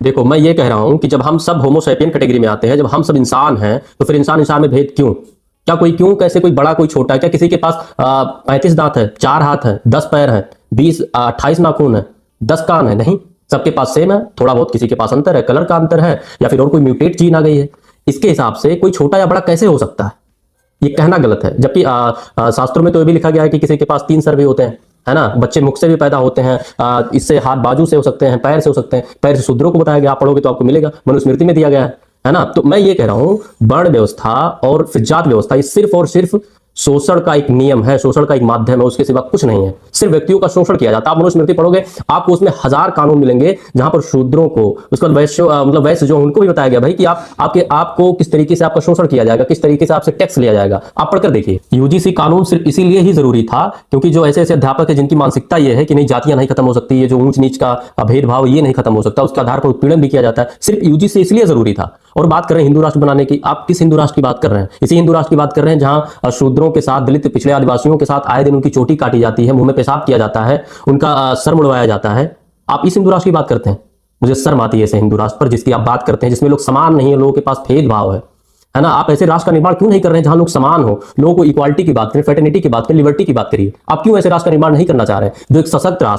देखो, मैं ये कह रहा हूं कि जब हम सब होमोसैपियन कैटेगरी में आते हैं, जब हम सब इंसान हैं, तो फिर इंसान इंसान में भेद क्यों? क्या कोई क्यों कैसे कोई बड़ा कोई छोटा है? क्या किसी के पास 35 दांत है, 4 हाथ है, 10 पैर है, 28 नाखून है, 10 कान है? नहीं, सबके पास सेम है। थोड़ा बहुत किसी के पास अंतर है, कलर का अंतर है, या फिर और कोई म्यूटेट जीन आ गई है। इसके हिसाब से कोई छोटा या बड़ा कैसे हो सकता है? ये कहना गलत है। जबकि शास्त्रों में तो ये भी लिखा गया है कि किसी के पास 3 सर भी होते हैं, है ना। बच्चे मुख से भी पैदा होते हैं, इससे हाथ बाजू से हो सकते हैं, पैर से हो सकते हैं। पैर से शूद्रों को बताया गया, आप पढ़ोगे तो आपको मिलेगा, मनुस्मृति में दिया गया है ना। तो मैं ये कह रहा हूं, वर्ण व्यवस्था और फिर जात व्यवस्था ये सिर्फ और सिर्फ शोषण का एक नियम है, शोषण का एक माध्यम है, उसके सिवा कुछ नहीं है। सिर्फ व्यक्तियों का शोषण किया जाता है। आप मनुस्मृति पढ़ोगे, आपको उसमें 1000 कानून मिलेंगे जहां पर शूद्रों को, उसके बाद वैश्य मतलब वैश्य जो उनको भी बताया गया भाई कि आपको किस तरीके से आपका शोषण किया जाएगा, किस तरीके से आपसे टैक्स लिया जाएगा। आप पढ़कर देखिए। यूजीसी कानून सिर्फ इसीलिए ही जरूरी था क्योंकि जो ऐसे ऐसे अध्यापक है जिनकी मानसिकता ये है कि नहीं, जातियां नहीं खत्म हो सकती, ये जो ऊंच नीच का भेदभाव ये नहीं खत्म हो सकता, उसके आधार पर उत्पीड़न भी किया जाता है, सिर्फ यूजीसी इसलिए जरूरी था। और बात कर रहे हैं हिंदू राष्ट्र बनाने की, आप किस हिंदू राष्ट्र की बात कर रहे हैं? इसी हिंदू राष्ट्र की बात कर रहे हैं जहां शूद्रों के साथ, दलित पिछड़े आदिवासियों के साथ आए दिन उनकी चोटी काटी जाती है, मुंह में पेशाब किया जाता है, उनका सर मुड़वाया जाता है। आप इस हिंदू राष्ट्र की बात करते हैं? मुझे शर्म आती है ऐसे हिंदू राष्ट्र पर जिसकी आप बात करते हैं, जिसमें लोग समान नहीं है, लोगों के पास भेदभाव है ना। आप ऐसे राष्ट्र का निर्माण क्यों नहीं कर रहे हैं जहां लोग समान हो, लोगों को इक्वालिटी की बात करें, फ्रेटर्निटी की बात करें, लिबर्टी की बात करिए। आप क्यों ऐसे राष्ट्र का निर्माण नहीं करना चाह रहे हैं जो एक सशक्त राष्ट्र